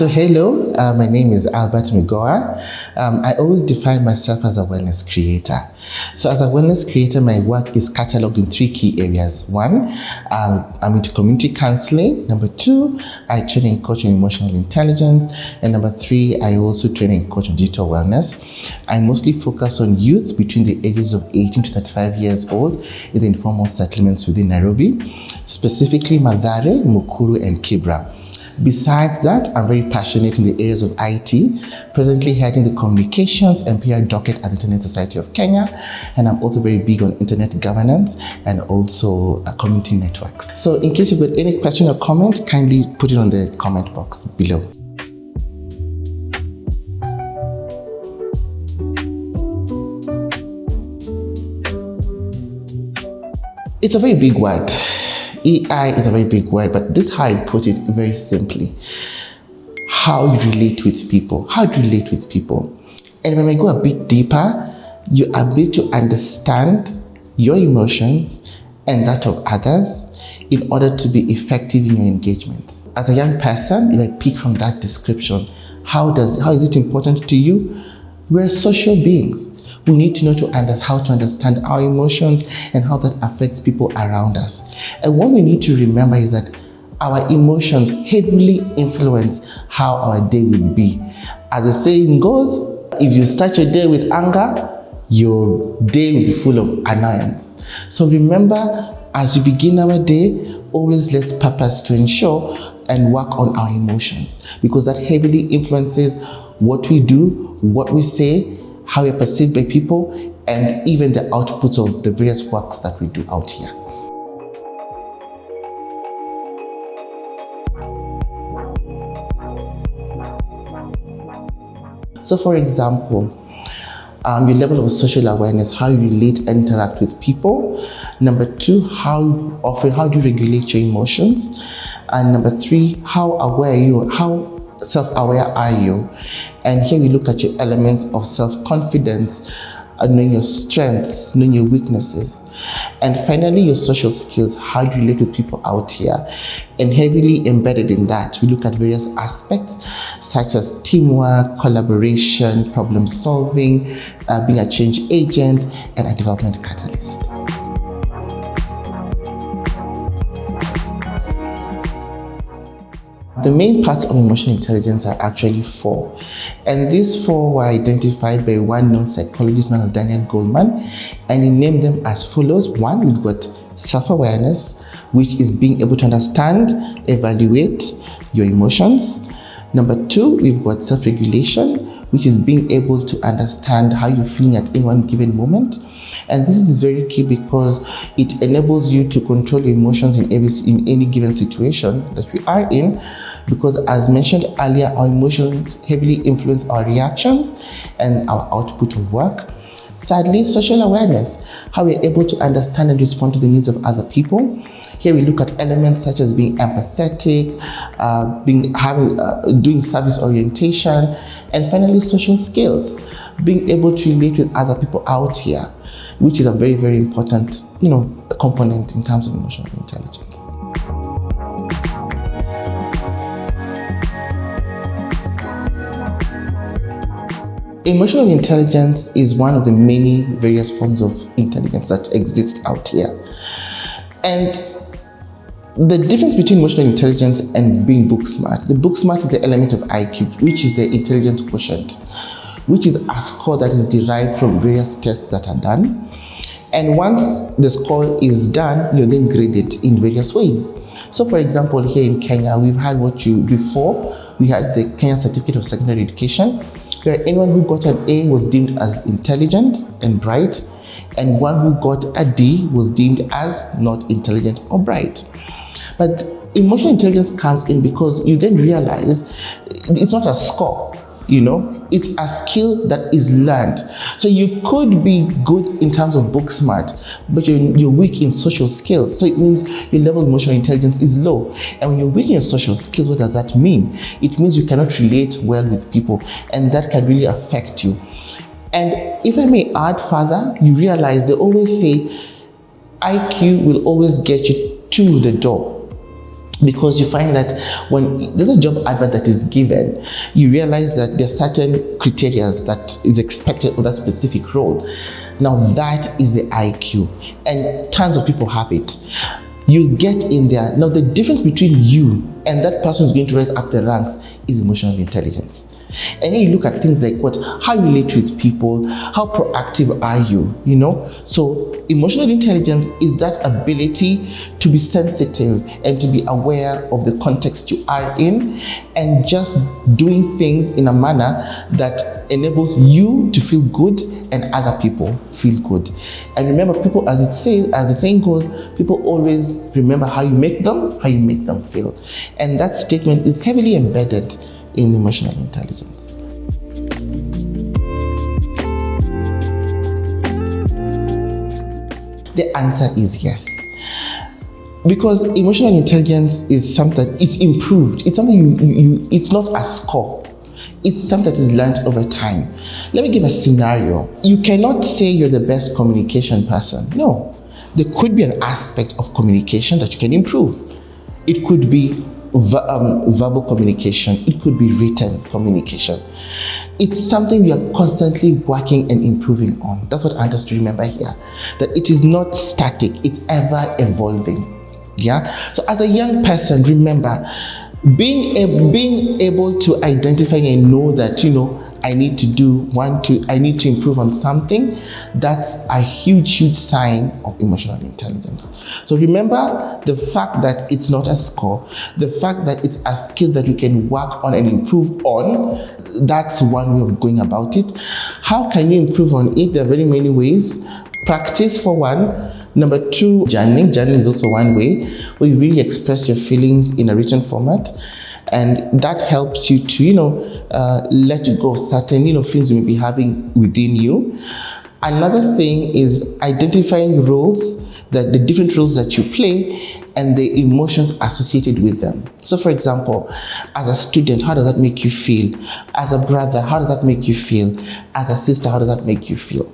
So hello, my name is Albert Migowa. I always define myself as a wellness creator. So as a wellness creator, my work is cataloged in 3 key areas. 1, I'm into community counseling. Number 2, I train and coach on emotional intelligence. And number 3, I also train and coach on digital wellness. I mostly focus on youth between the ages of 18 to 35 years old in the informal settlements within Nairobi, specifically Mathare, Mukuru, and Kibra. Besides that, I'm very passionate in the areas of IT, presently heading the communications and PR docket at the Internet Society of Kenya, and I'm also very big on internet governance and also community networks. So in case you've got any question or comment, kindly put it on the comment box below. It's a very big word. EI is a very big word, but this is how I put it very simply. How you relate with people. How you relate with people. And when I go a bit deeper, your ability to understand your emotions and that of others in order to be effective in your engagements. As a young person, if I pick from that description, how is it important to you? We're social beings. We need to know how to understand our emotions and how that affects people around us. And what we need to remember is that our emotions heavily influence how our day will be. As the saying goes, if you start your day with anger, your day will be full of annoyance. So remember, as we begin our day, always let's purpose to ensure and work on our emotions, because that heavily influences what we do, what we say, how we are perceived by people, and even the outputs of the various works that we do out here. So for example, your level of social awareness, how you relate and interact with people. Number 2, how do you regulate your emotions? And number 3, how aware are you? How self-aware are you? And here we look at your elements of self-confidence, knowing your strengths, knowing your weaknesses. And finally, your social skills, how do you relate with people out here? And heavily embedded in that, we look at various aspects such as teamwork, collaboration, problem solving, being a change agent, and a development catalyst. The main parts of emotional intelligence are actually 4, and these 4 were identified by one known psychologist known as Daniel Goleman, and he named them as follows. 1, we've got self-awareness, which is being able to understand, evaluate your emotions. Number 2, we've got self-regulation, which is being able to understand how you're feeling at any one given moment. And this is very key because it enables you to control your emotions in any given situation that we are in, because as mentioned earlier, our emotions heavily influence our reactions and our output of work. Thirdly, social awareness, how we're able to understand and respond to the needs of other people. Here we look at elements such as being empathetic, doing service orientation, and finally social skills, being able to relate with other people out here, which is a very, very important, component in terms of emotional intelligence. Emotional intelligence is one of the many various forms of intelligence that exist out here. And the difference between emotional intelligence and being book smart. The book smart is the element of IQ, which is the intelligence quotient, which is a score that is derived from various tests that are done. And once the score is done, you're then graded in various ways. So for example, here in Kenya, we've had before we had the Kenya Certificate of Secondary Education, where anyone who got an A was deemed as intelligent and bright, and one who got a D was deemed as not intelligent or bright. But emotional intelligence comes in because you then realize it's not a score, it's a skill that is learned. So you could be good in terms of book smart, but you're weak in social skills. So it means your level of emotional intelligence is low. And when you're weak in your social skills, what does that mean? It means you cannot relate well with people, and that can really affect you. And if I may add further, you realize they always say IQ will always get you to the door, Because you find that when there's a job advert that is given, you realize that there are certain criteria that is expected of that specific role. Now that is the IQ, and tons of people have it. You get in there. Now the difference between you and that person who's going to rise up the ranks is emotional intelligence. And then you look at things like how you relate with people, how proactive are you, So emotional intelligence is that ability to be sensitive and to be aware of the context you are in, and just doing things in a manner that enables you to feel good and other people feel good. And remember, people, as the saying goes, people always remember how you make them feel. And that statement is heavily embedded in emotional intelligence. The answer is yes. Because emotional intelligence is something, it's improved. It's something it's not a score. It's something that is learned over time. Let me give a scenario. You cannot say you're the best communication person. No. There could be an aspect of communication that you can improve. It could be verbal communication. It could be written communication. It's something we are constantly working and improving on. That's what I want us to remember here. That it is not static. It's ever evolving. Yeah. So as a young person, remember, being able to identify and know that, I need to improve on something, that's a huge sign of emotional intelligence. So remember the fact that it's not a score, the fact that it's a skill that you can work on and improve on. That's one way of going about it. How can you improve on it? There are very many ways. Practice, for one. Number two, journaling. Journaling is also one way where you really express your feelings in a written format, and that helps you to, let go of certain, feelings you may be having within you. Another thing is identifying roles, the different roles that you play and the emotions associated with them. So for example, as a student, how does that make you feel? As a brother, how does that make you feel? As a sister, how does that make you feel?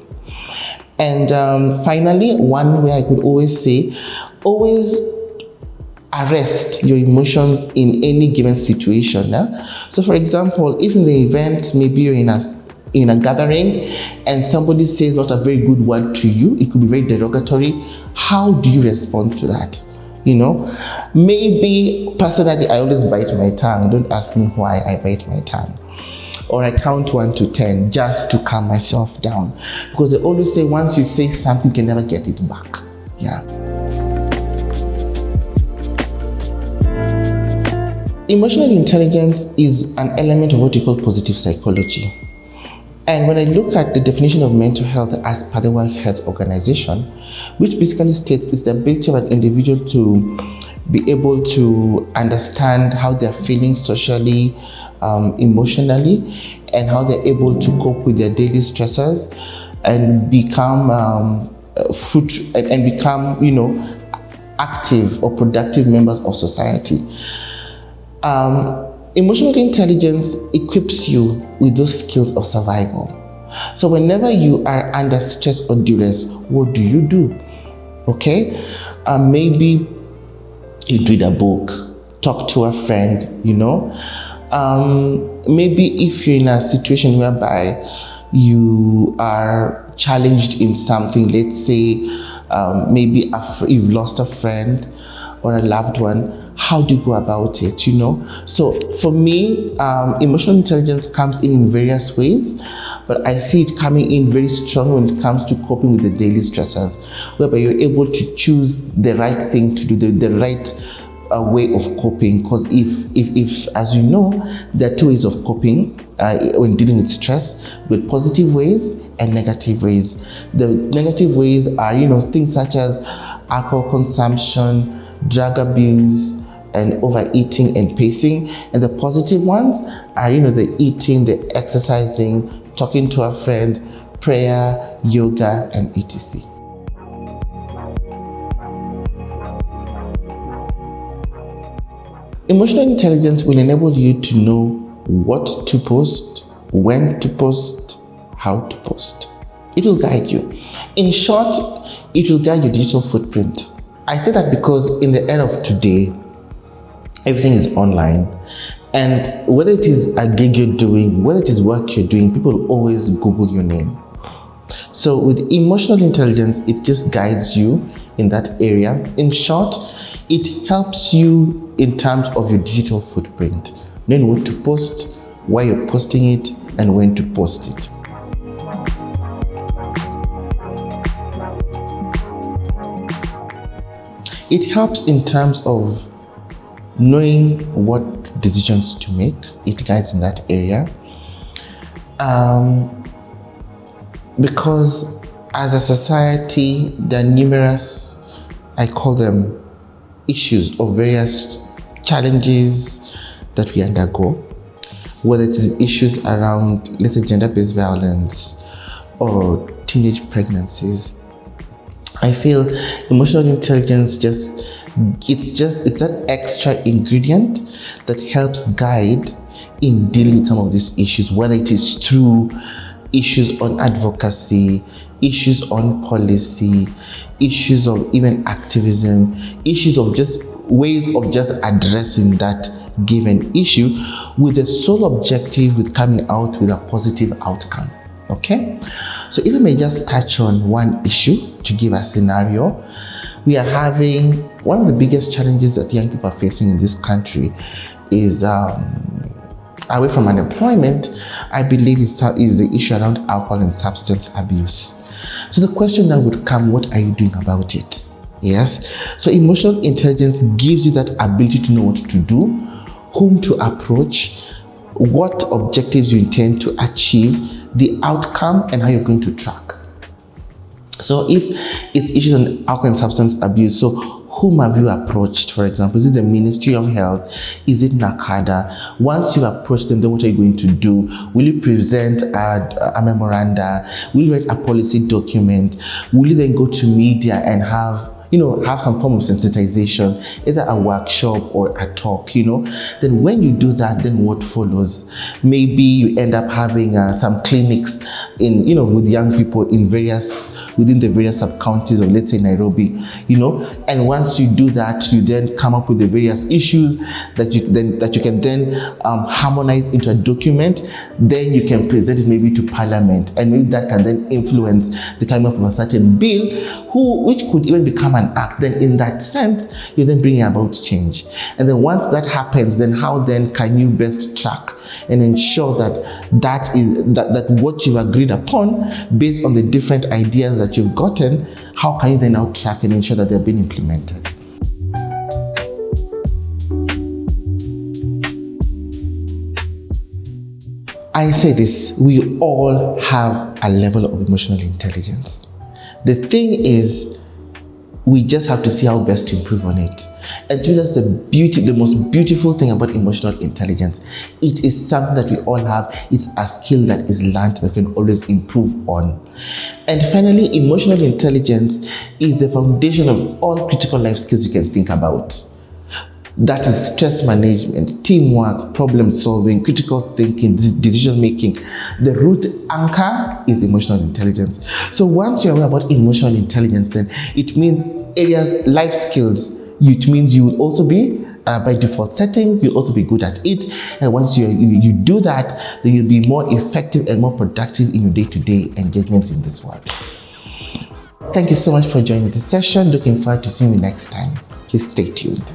And finally, one way I could always say, always arrest your emotions in any given situation. So for example, if in the event, maybe you're in a gathering and somebody says not a very good word to you, it could be very derogatory, how do you respond to that? Maybe personally, I always bite my tongue. Don't ask me why I bite my tongue. Or I count 1 to 10 just to calm myself down. Because they always say once you say something, you can never get it back. Yeah. Emotional intelligence is an element of what we call positive psychology. And when I look at the definition of mental health as per the World Health Organization, which basically states it's the ability of an individual to be able to understand how they're feeling socially, emotionally, and how they're able to cope with their daily stressors and become active or productive members of society. Emotional intelligence equips you with those skills of survival. So whenever you are under stress or duress, what do? Okay? Maybe you'd read a book, talk to a friend, Maybe if you're in a situation whereby you are challenged in something, let's say maybe you've lost a friend or a loved one, how do you go about it, So for me, emotional intelligence comes in various ways, but I see it coming in very strong when it comes to coping with the daily stressors, whereby you're able to choose the right thing to do, the right way of coping. Because if as you know, there are two ways of coping when dealing with stress, with positive ways and negative ways. The negative ways are, things such as alcohol consumption, drug abuse, and overeating and pacing. And the positive ones are, the eating, the exercising, talking to a friend, prayer, yoga, and etc. Emotional intelligence will enable you to know what to post, when to post, how to post. It will guide you. In short, it will guide your digital footprint. I say that because in the era of today, Everything is online. And whether it is a gig you're doing, whether it is work you're doing, people always Google your name. So with emotional intelligence, it just guides you in that area. In short, it helps you in terms of your digital footprint, knowing what to post, why you're posting it, and when to post it. It helps in terms of knowing what decisions to make. It guides in that area. Because as a society, there are numerous, I call them issues or various challenges that we undergo, whether it is issues around, let's say, gender-based violence or teenage pregnancies. I feel emotional intelligence it's that extra ingredient that helps guide in dealing with some of these issues, whether it is through issues on advocacy, issues on policy, issues of even activism, issues of just ways of just addressing that given issue with the sole objective with coming out with a positive outcome. Okay, so if I may just touch on one issue to give a scenario, we are having one of the biggest challenges that young people are facing in this country is away from unemployment, I believe is the issue around alcohol and substance abuse. So the question now would come, what are you doing about it? Yes, so emotional intelligence gives you that ability to know what to do, whom to approach, what objectives you intend to achieve, the outcome, and how you're going to track. So if it's issues on alcohol and substance abuse, so whom have you approached, for example? Is it the Ministry of Health? Is it NACADA? Once you've approached them, then what are you going to do? Will you present a memoranda? Will you write a policy document? Will you then go to media and have some form of sensitization, either a workshop or a talk, then when you do that, then what follows? Maybe you end up having some clinics with young people within the various sub-counties of, let's say, Nairobi, and once you do that, you then come up with the various issues that you can then harmonize into a document. Then you can present it maybe to Parliament, and maybe that can then influence the coming up of a certain bill, which could even become an act. Then in that sense, you're then bringing about change. And then once that happens, then how then can you best track and ensure that what you've agreed upon based on the different ideas that you've gotten, how can you then now track and ensure that they're being implemented? I say this, we all have a level of emotional intelligence. The thing is, we just have to see how best to improve on it. And to that's the most beautiful thing about emotional intelligence. It is something that we all have. It's a skill that is learned that we can always improve on. And finally, emotional intelligence is the foundation of all critical life skills you can think about. That is stress management, teamwork, problem solving, critical thinking, decision making. The root anchor is emotional intelligence. So once you're aware about emotional intelligence, then it means life skills. It means you will also be, by default settings, you'll also be good at it. And once you do that, then you'll be more effective and more productive in your day-to-day engagements in this world. Thank you so much for joining this session. Looking forward to seeing you next time. Please stay tuned.